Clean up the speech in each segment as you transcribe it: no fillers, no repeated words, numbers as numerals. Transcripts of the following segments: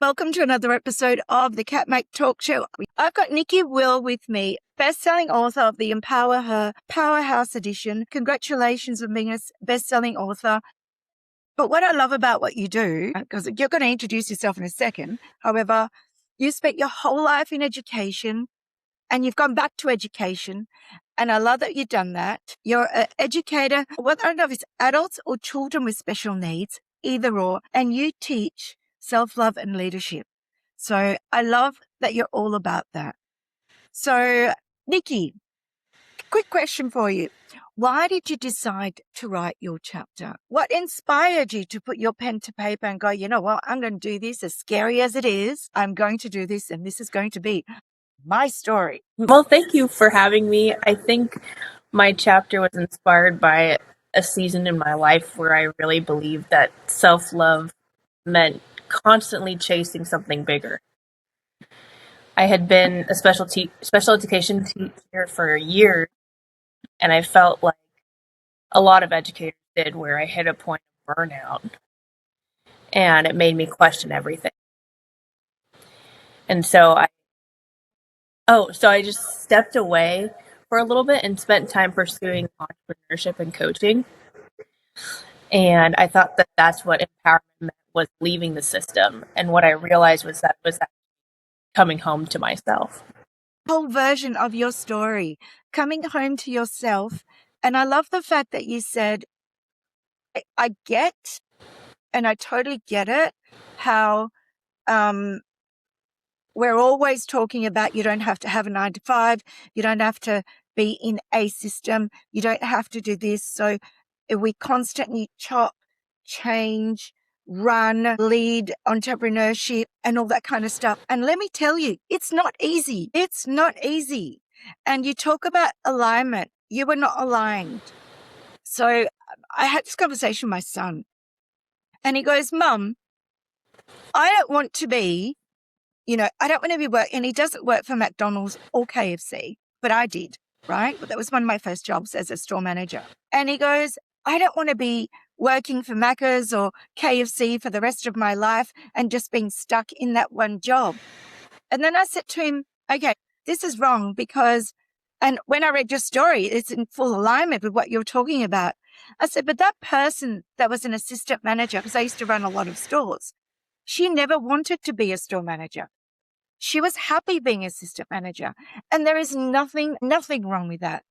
Welcome to another episode of the Kat Mak Talk Show. I've got Nikki Will with me, best-selling author of the Empower Her Powerhouse Edition. Congratulations on being a best-selling author. But what I love about what you do, because you're going to introduce yourself in a second, however, you spent your whole life in education and you've gone back to education. And I love that you've done that. You're an educator, I don't know if it's adults or children with special needs, either or, and you teach self-love and leadership. So I love that you're all about that. So, Nikki, quick question for you. Why did you decide to write your chapter? What inspired you to put your pen to paper and go, you know what, I'm going to do this as scary as it is. I'm going to do this and this is going to be my story. Well, thank you for having me. I think my chapter was inspired by a season in my life where I really believed that self-love meant constantly chasing something bigger. I had been a special education teacher for years, and I felt like a lot of educators did, where I hit a point of burnout, and it made me question everything. And so I just stepped away for a little bit and spent time pursuing entrepreneurship and coaching. And I thought that that's what empowerment meant, was leaving the system. And what I realized was that coming home to myself. Whole version of your story, coming home to yourself. And I love the fact that you said, I get, and I totally get it, how we're always talking about you don't have to have a 9 to 5. You don't have to be in a system. You don't have to do this. So we constantly chop, change, run, lead, entrepreneurship, and all that kind of stuff. And let me tell you, it's not easy. It's not easy. And you talk about alignment. You were not aligned. So I had this conversation with my son, and he goes, Mum, I don't want to be, I don't want to be working, and he doesn't work for McDonald's or KFC, but I did, right? But that was one of my first jobs as a store manager. And he goes, I don't want to be working for Macca's or KFC for the rest of my life and just being stuck in that one job. And then I said to him, okay, this is wrong because, and when I read your story, it's in full alignment with what you're talking about. I said, but that person that was an assistant manager, because I used to run a lot of stores, she never wanted to be a store manager. She was happy being assistant manager. And there is nothing wrong with that.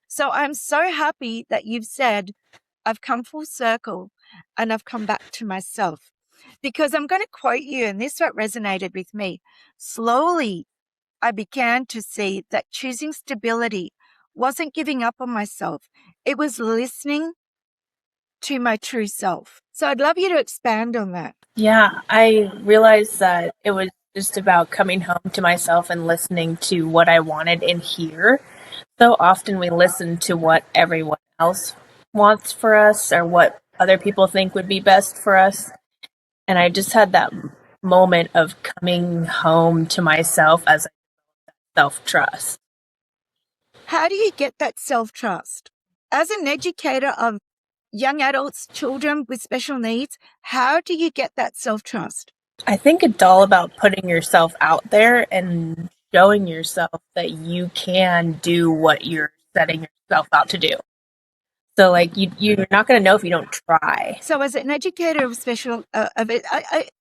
So I'm so happy that you've said, I've come full circle and I've come back to myself. Because I'm going to quote you, and this is what resonated with me. Slowly, I began to see that choosing stability wasn't giving up on myself. It was listening to my true self. So I'd love you to expand on that. Yeah, I realized that it was just about coming home to myself and listening to what I wanted in here. So often we listen to what everyone else wants for us or what other people think would be best for us. And I just had that moment of coming home to myself as a self-trust. How do you get that self-trust? As an educator of young adults, children with special needs, how do you get that self-trust? I think it's all about putting yourself out there and showing yourself that you can do what you're setting yourself out to do. So, like, you're not going to know if you don't try. So as an educator of special,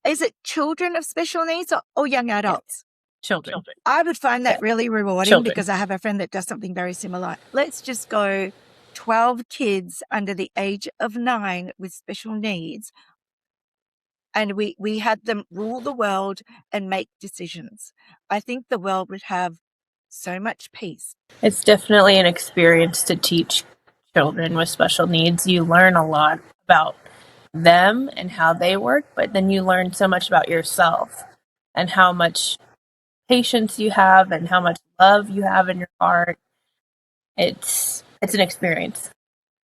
is it children of special needs or young adults? Children. I would find that really rewarding Children. because I have a friend that does something very similar. Let's just go 12 kids under the age of 9 with special needs. And we had them rule the world and make decisions. I think the world would have so much peace. It's definitely an experience to teach children with special needs. You learn a lot about them and how they work, but then you learn so much about yourself and how much patience you have and how much love you have in your heart. It's an experience.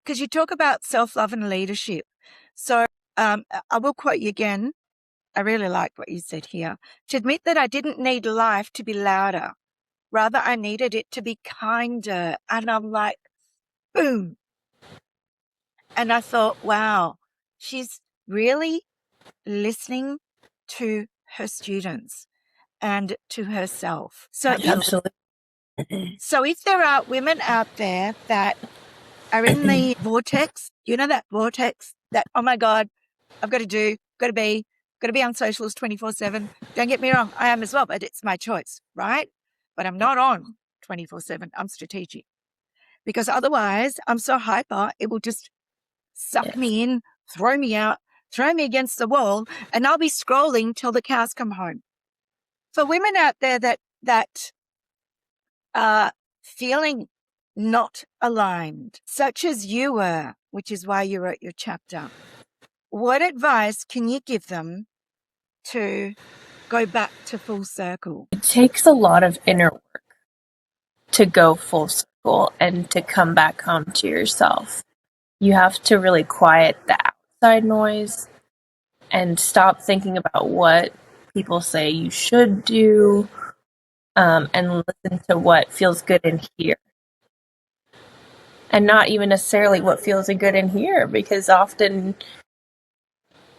Because you talk about self-love and leadership. So I will quote you again. I really like what you said here. To admit that I didn't need life to be louder. Rather, I needed it to be kinder. And I'm like, boom. And I thought, wow, she's really listening to her students and to herself. So Absolutely. So if there are women out there that are in the vortex, you know, that vortex that, oh my God, I've got to be on socials 24/7. Don't get me wrong, I am as well, but it's my choice, right? But I'm not on 24/7. I'm strategic because otherwise I'm so hyper, it will just suck me in, throw me out, throw me against the wall, and I'll be scrolling till the cows come home. For women out there that are feeling not aligned, such as you were, which is why you wrote your chapter, what advice can you give them to go back to full circle? It takes a lot of inner work to go full circle and to come back home to yourself. You have to really quiet the outside noise and stop thinking about what people say you should do, and listen to what feels good in here. And not even necessarily what feels good in here, because often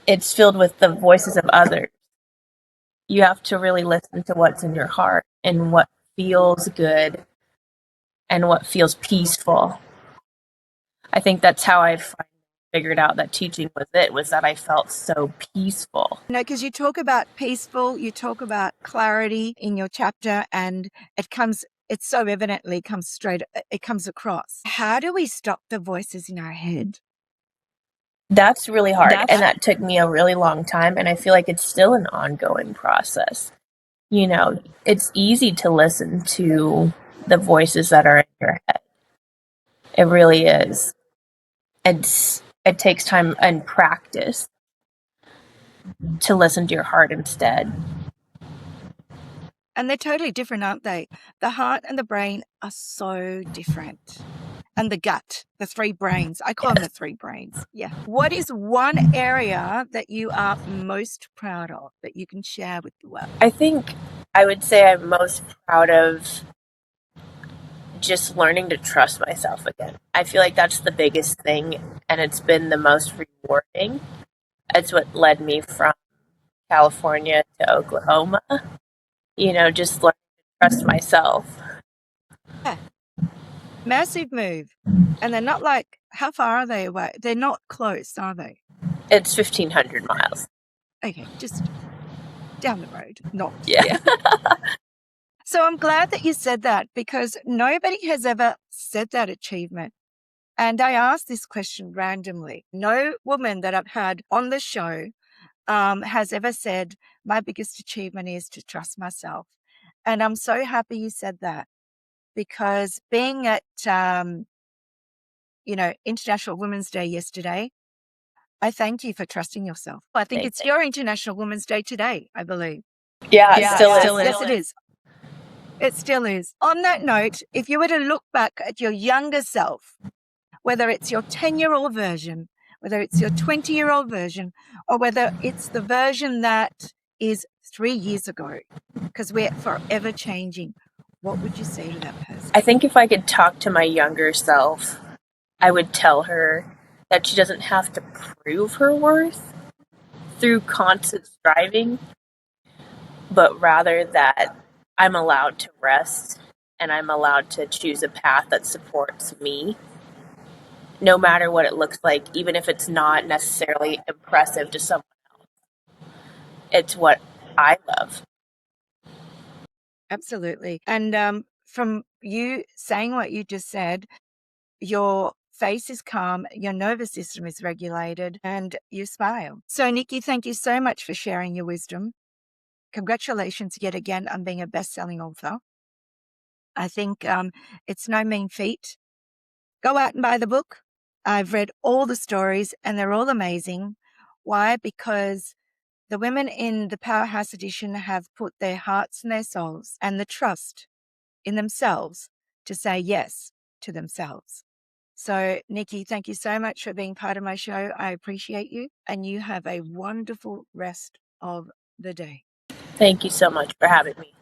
it's filled with the voices of others. You have to really listen to what's in your heart and what feels good and what feels peaceful. I think that's how I figured out that teaching was that I felt so peaceful. No, because you talk about peaceful, you talk about clarity in your chapter, and it so evidently it comes across. How do we stop the voices in our head? That's really hard, and that took me a really long time, and I feel like it's still an ongoing process. You know, it's easy to listen to the voices that are in your head. It really is. It takes time and practice to listen to your heart instead. And they're totally different, aren't they? The heart and the brain are so different. And the gut, the three brains. I call them the three brains. Yeah. What is one area that you are most proud of that you can share with the world? I think I would say I'm most proud of just learning to trust myself again. I feel like that's the biggest thing, and it's been the most rewarding. It's what led me from California to Oklahoma. You know, just learning to trust myself. Yeah. Massive move. And they're not like, how far are they away? They're not close, are they? It's 1,500 miles. Okay, just down the road. Not. Yeah. So I'm glad that you said that, because nobody has ever said that achievement. And I asked this question randomly. No woman that I've had on the show has ever said, my biggest achievement is to trust myself. And I'm so happy you said that, because being at, International Women's Day yesterday, I thank you for trusting yourself. I think it's your International Women's Day today, I believe. Yeah, it still is. Yes, it is. It still is. On that note, if you were to look back at your younger self, whether it's your 10-year-old version, whether it's your 20-year-old version, or whether it's the version that is 3 years ago, because we're forever changing, what would you say to that person? I think if I could talk to my younger self, I would tell her that she doesn't have to prove her worth through constant striving, but rather that I'm allowed to rest and I'm allowed to choose a path that supports me, no matter what it looks like, even if it's not necessarily impressive to someone else. It's what I love. Absolutely. And from you saying what you just said, your face is calm, your nervous system is regulated, and you smile. So, Nikki, thank you so much for sharing your wisdom. Congratulations yet again on being a best-selling author. I think it's no mean feat. Go out and buy the book. I've read all the stories and they're all amazing. Why? Because the women in the Powerhouse Edition have put their hearts and their souls and the trust in themselves to say yes to themselves. So, Nikki, thank you so much for being part of my show. I appreciate you, and you have a wonderful rest of the day. Thank you so much for having me.